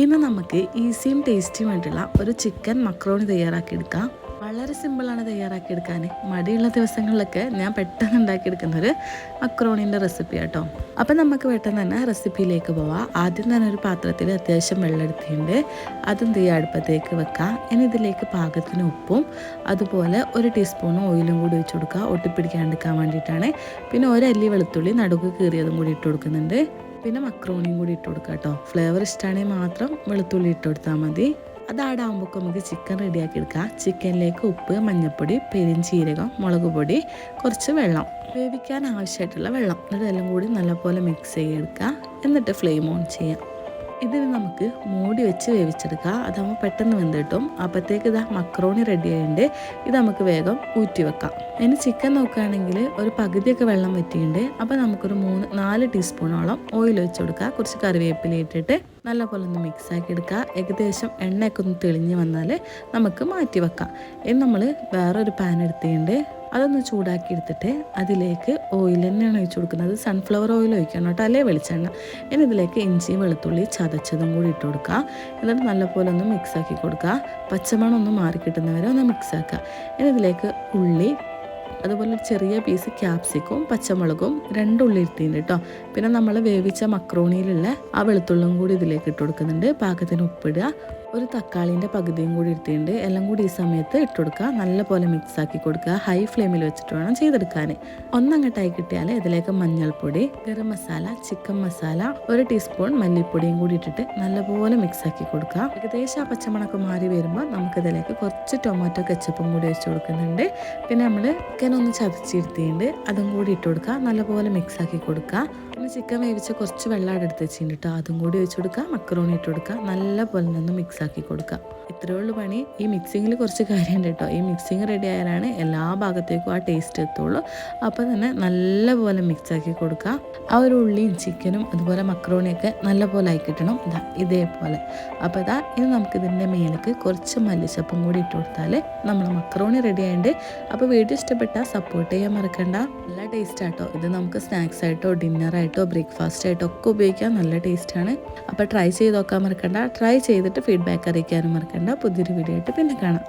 ഇന്ന് നമുക്ക് ഈസിയും ടേസ്റ്റിയുമായിട്ടുള്ള ഒരു ചിക്കൻ മക്രോണി തയ്യാറാക്കിയെടുക്കാം. വളരെ സിമ്പിളാണ് തയ്യാറാക്കിയെടുക്കാൻ. മടിയുള്ള ദിവസങ്ങളിലൊക്കെ ഞാൻ പെട്ടെന്ന് ഉണ്ടാക്കിയെടുക്കുന്നൊരു മക്രോണീൻ്റെ റെസിപ്പി കേട്ടോ. അപ്പം നമുക്ക് പെട്ടെന്ന് തന്നെ റെസിപ്പിയിലേക്ക് പോവാം. ആദ്യം തന്നെ ഒരു പാത്രത്തിൽ അത്യാവശ്യം വെള്ളം എടുത്തിട്ടുണ്ട്. അതും അടുപ്പത്തേക്ക് വെക്കാം. ഇനി ഇതിലേക്ക് പാകത്തിന് ഉപ്പും അതുപോലെ 1 ടീസ്പൂൺ ഓയിലും കൂടി ഒഴിച്ച് കൊടുക്കുക, ഒട്ടിപ്പിടിക്കാണ്ടിരിക്കാൻ വേണ്ടിയിട്ടാണ്. പിന്നെ ഒരല്ലി വെളുത്തുള്ളി നടുക്ക് കീറിയതും കൂടി ഇട്ട് കൊടുക്കുന്നുണ്ട്. പിന്നെ മക്രോണിയും കൂടി ഇട്ട് കൊടുക്കുക കേട്ടോ. ഫ്ലേവർ ഇഷ്ടമാണെങ്കിൽ മാത്രം വെളുത്തുള്ളി ഇട്ട് കൊടുത്താൽ മതി. അതാടാകുമ്പോൾ നമുക്ക് ചിക്കൻ റെഡിയാക്കി എടുക്കാം. ചിക്കനിലേക്ക് ഉപ്പ്, മഞ്ഞൾപ്പൊടി, പെരിഞ്ചീരകം, മുളക് പൊടി, കുറച്ച് വെള്ളം, വേവിക്കാൻ ആവശ്യമായിട്ടുള്ള വെള്ളം, ഇതെല്ലാം കൂടി നല്ലപോലെ മിക്സ് ചെയ്തെടുക്കുക. എന്നിട്ട് ഫ്ലെയിം ഓൺ ചെയ്യാം. ഇതിന് നമുക്ക് മൂടി വെച്ച് വേവിച്ചെടുക്കുക. അതാകുമ്പോൾ പെട്ടെന്ന് വെന്ത് കിട്ടും. അപ്പോഴത്തേക്ക് ഇതാ മക്രോണി റെഡി ആയിട്ടുണ്ട്. ഇത് നമുക്ക് വേഗം ഊറ്റി വെക്കാം. ഇനി ചിക്കൻ നോക്കുകയാണെങ്കിൽ ഒരു പകുതിയൊക്കെ വെള്ളം വറ്റിയിട്ടുണ്ട്. അപ്പോൾ നമുക്കൊരു 4 ടീസ്പൂണോളം ഓയിൽ ഒഴിച്ച് കൊടുക്കുക. കുറച്ച് കറിവേപ്പില ഇട്ടിട്ട് നല്ലപോലെ ഒന്ന് മിക്സ് ആക്കി എടുക്കുക. ഏകദേശം എണ്ണയൊക്കെ ഒന്ന് തെളിഞ്ഞ് വന്നാൽ നമുക്ക് മാറ്റി വെക്കാം. ഇനി നമ്മൾ വേറൊരു പാൻ എടുത്തിട്ടുണ്ട്. അതൊന്ന് ചൂടാക്കി എടുത്തിട്ട് അതിലേക്ക് ഓയിൽ തന്നെയാണ് ഒഴിച്ച് കൊടുക്കുന്നത്. സൺഫ്ലവർ ഓയിൽ ഒഴിക്കണം കേട്ടോ, അല്ലേ വെളിച്ചെണ്ണ. ഇനി ഇതിലേക്ക് ഇഞ്ചി വെളുത്തുള്ളി ചതച്ചതും കൂടി ഇട്ട് കൊടുക്കുക. എന്നിട്ട് നല്ലപോലെ ഒന്ന് മിക്സ് ആക്കി കൊടുക്കുക. പച്ചമണം ഒന്ന് മാറി കിട്ടുന്നവരെ ഒന്ന് മിക്സ് ആക്കുക. ഇനി ഇതിലേക്ക് ഉള്ളി, അതുപോലെ ഒരു ചെറിയ പീസ് ക്യാപ്സിക്കും പച്ചമുളകും 2 ഉള്ളി ഇട്ടിട്ടുണ്ട് കേട്ടോ. പിന്നെ നമ്മൾ വേവിച്ച മക്രോണിയിലുള്ള ആ വെളുത്തുള്ളും കൂടി ഇതിലേക്ക് ഇട്ട് കൊടുക്കുന്നുണ്ട്. പാകത്തിന് ഉപ്പിടുക. ഒരു തക്കാളിൻ്റെ പകുതിയും കൂടി എടുത്തിട്ടുണ്ട്. എല്ലാം കൂടി ഈ സമയത്ത് ഇട്ട് കൊടുക്കുക. നല്ലപോലെ മിക്സ് ആക്കി കൊടുക്കുക. ഹൈ ഫ്ലെയിമിൽ വെച്ചിട്ട് വേണം ചെയ്തെടുക്കാൻ. ഒന്നങ്ങട്ടായി കിട്ടിയാൽ ഇതിലേക്ക് മഞ്ഞൾപ്പൊടി, ഗരം മസാല, ചിക്കൻ മസാല, 1 ടീസ്പൂൺ മല്ലിപ്പൊടിയും കൂടി ഇട്ടിട്ട് നല്ലപോലെ മിക്സ് ആക്കി കൊടുക്കുക. ഏകദേശം ആ പച്ചമണക്ക് മാറി വരുമ്പോൾ നമുക്കിതിലേക്ക് കുറച്ച് ടൊമാറ്റോ കെച്ചപ്പും കൂടി വെച്ച് കൊടുക്കുന്നുണ്ട്. പിന്നെ നമ്മൾ ചിക്കൻ ഒന്ന് ചതച്ചിരുത്തിയിട്ടുണ്ട്. അതും കൂടി ഇട്ട് കൊടുക്കുക. നല്ലപോലെ മിക്സ് ആക്കി കൊടുക്കുക. പിന്നെ ചിക്കൻ വേവിച്ച് കുറച്ച് വെള്ളം എടുത്ത് വെച്ചിട്ടുണ്ട് കേട്ടോ. അതും കൂടി വെച്ച് കൊടുക്കുക. മക്രോണി ഇട്ട് കൊടുക്കുക. നല്ലപോലെ ഒന്ന് മിക്സ് ആക്കി കൊടുക്കുക. ഇത്രയേ ഉള്ളൂ പണി. ഈ മിക്സിങ്ങിൽ കുറച്ച് കാര്യമുണ്ട് കേട്ടോ. ഈ മിക്സിങ് റെഡി ആയാലാണ് എല്ലാ ഭാഗത്തേക്കും ആ ടേസ്റ്റ് എത്തുള്ളൂ. അപ്പോൾ തന്നെ നല്ലപോലെ മിക്സ് ആക്കി കൊടുക്കുക. ആ ഒരു ഉള്ളിയും ചിക്കനും അതുപോലെ മക്രോണിയൊക്കെ നല്ലപോലെ ആയി കിട്ടണം. ഇതേപോലെ. അപ്പോൾ ഇനി നമുക്കിതിൻ്റെ മേലേക്ക് കുറച്ച് മല്ലിച്ചപ്പും കൂടി ഇട്ട് കൊടുത്താൽ നമ്മൾ മക്രോണി റെഡി ആയിട്ടുണ്ട്. അപ്പോൾ വീഡിയോ ഇഷ്ടപ്പെട്ടാൽ സപ്പോർട്ട് ചെയ്യാൻ മറക്കണ്ട. നല്ല ടേസ്റ്റ് ആട്ടോ. ഇത് നമുക്ക് സ്നാക്സ് ആയിട്ടോ ഡിന്നറായിട്ടോ ബ്രേക്ക്ഫാസ്റ്റ് ആയിട്ടോ ഒക്കെ ഉപയോഗിക്കാൻ നല്ല ടേസ്റ്റാണ്. അപ്പോൾ ട്രൈ ചെയ്ത് നോക്കാൻ മറക്കണ്ട. ട്രൈ ചെയ്തിട്ട് ഫീഡ്ബാക്ക് അറിയിക്കാനും മറക്കണ്ട. പുതിയൊരു വീഡിയോ ആയിട്ട് പിന്നെ കാണാം.